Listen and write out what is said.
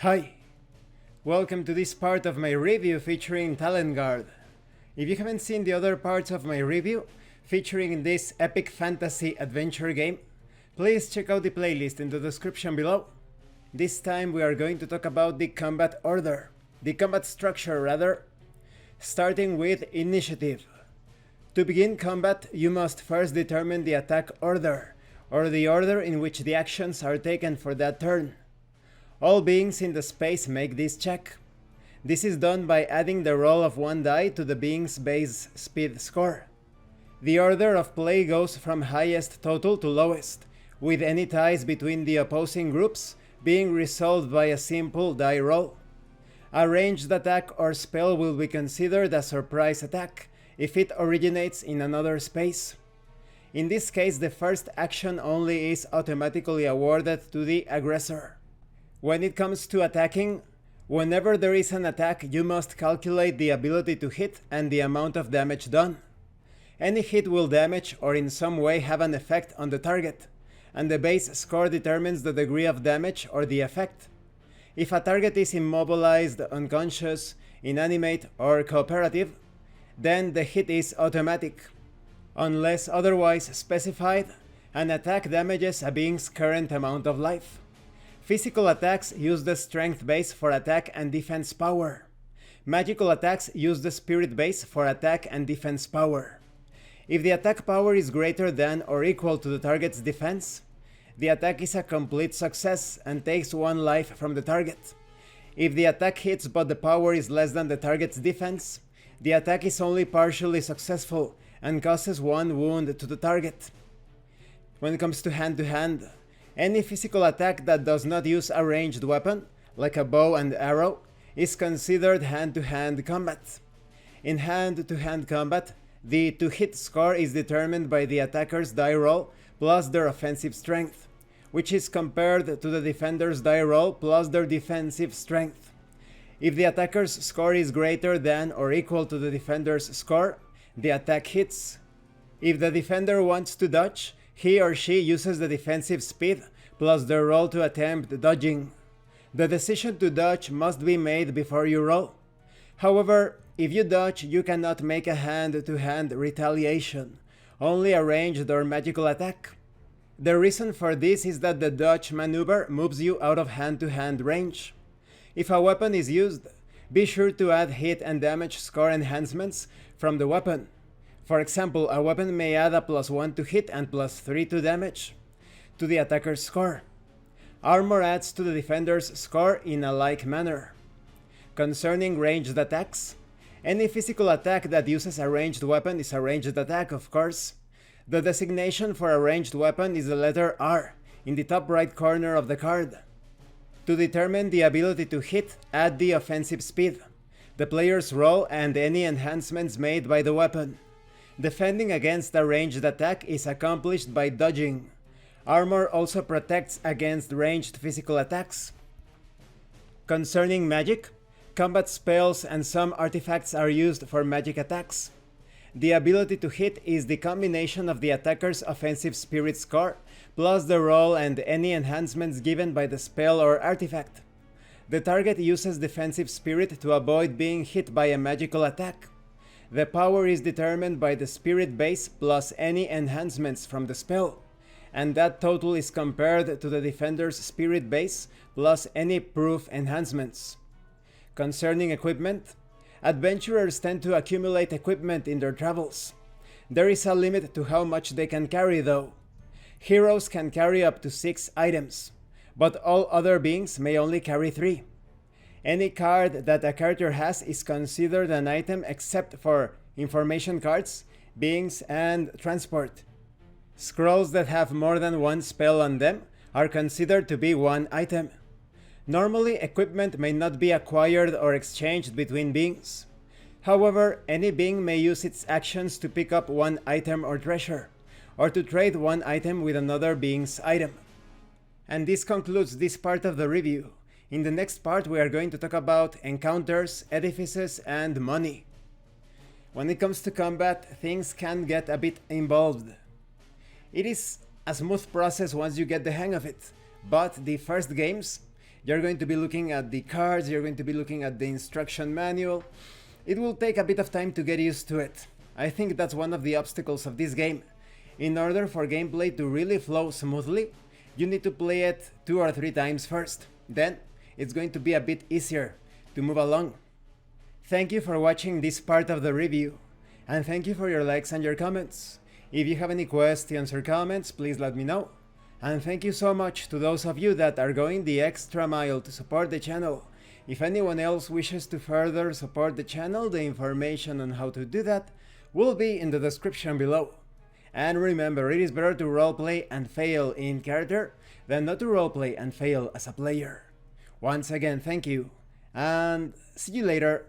Hi! Welcome to this part of my review featuring Talengarde. If you haven't seen the other parts of my review featuring this epic fantasy adventure game, please check out the playlist in the description below. This time we are going to talk about the combat order, the combat structure rather, starting with initiative. To begin combat, you must first determine the attack order, or the order in which the actions are taken for that turn. All beings in the space make this check. This is done by adding the roll of one die to the being's base speed score. The order of play goes from highest total to lowest, with any ties between the opposing groups being resolved by a simple die roll. A ranged attack or spell will be considered a surprise attack if it originates in another space. In this case, the first action only is automatically awarded to the aggressor. When it comes to attacking, whenever there is an attack, you must calculate the ability to hit and the amount of damage done. Any hit will damage or in some way have an effect on the target, and the base score determines the degree of damage or the effect. If a target is immobilized, unconscious, inanimate, or cooperative, then the hit is automatic. Unless otherwise specified, an attack damages a being's current amount of life. Physical attacks use the strength base for attack and defense power. Magical attacks use the spirit base for attack and defense power. If the attack power is greater than or equal to the target's defense, the attack is a complete success and takes one life from the target. If the attack hits but the power is less than the target's defense, the attack is only partially successful and causes one wound to the target. When it comes to hand, any physical attack that does not use a ranged weapon, like a bow and arrow, is considered hand-to-hand combat. In hand-to-hand combat, the to-hit score is determined by the attacker's die roll plus their offensive strength, which is compared to the defender's die roll plus their defensive strength. If the attacker's score is greater than or equal to the defender's score, the attack hits. If the defender wants to dodge, he or she uses the defensive speed plus the roll to attempt dodging. The decision to dodge must be made before you roll. However, if you dodge, you cannot make a hand-to-hand retaliation, only a ranged or magical attack. The reason for this is that the dodge maneuver moves you out of hand-to-hand range. If a weapon is used, be sure to add hit and damage score enhancements from the weapon. For example, a weapon may add a +1 to hit and +3 to damage to the attacker's score. Armor adds to the defender's score in a like manner. Concerning ranged attacks, any physical attack that uses a ranged weapon is a ranged attack, of course. The designation for a ranged weapon is the letter R in the top right corner of the card. To determine the ability to hit, add the offensive speed, the player's roll, and any enhancements made by the weapon. Defending against a ranged attack is accomplished by dodging. Armor also protects against ranged physical attacks. Concerning magic, combat spells and some artifacts are used for magic attacks. The ability to hit is the combination of the attacker's offensive spirit score plus the roll and any enhancements given by the spell or artifact. The target uses defensive spirit to avoid being hit by a magical attack. The power is determined by the spirit base plus any enhancements from the spell, and that total is compared to the defender's spirit base plus any proof enhancements. Concerning equipment, adventurers tend to accumulate equipment in their travels. There is a limit to how much they can carry though. Heroes can carry up to 6 items, but all other beings may only carry 3. Any card that a character has is considered an item except for information cards, beings, and transport. Scrolls that have more than one spell on them are considered to be one item. Normally, equipment may not be acquired or exchanged between beings. However, any being may use its actions to pick up one item or treasure, or to trade one item with another being's item. And this concludes this part of the review. In the next part, we are going to talk about encounters, edifices, and money. When it comes to combat, things can get a bit involved. It is a smooth process once you get the hang of it, but the first games, You're going to be looking at the cards, you're going to be looking at the instruction manual. It will take a bit of time to get used to it. I think that's one of the obstacles of this game. In order for gameplay to really flow smoothly, you need to play it 2 or 3 times first. Then, it's going to be a bit easier to move along. Thank you for watching this part of the review, and thank you for your likes and your comments. If you have any questions or comments, please let me know. And thank you so much to those of you that are going the extra mile to support the channel. If anyone else wishes to further support the channel, the information on how to do that will be in the description below. And remember, it is better to roleplay and fail in character than not to roleplay and fail as a player. Once again, thank you, and see you later.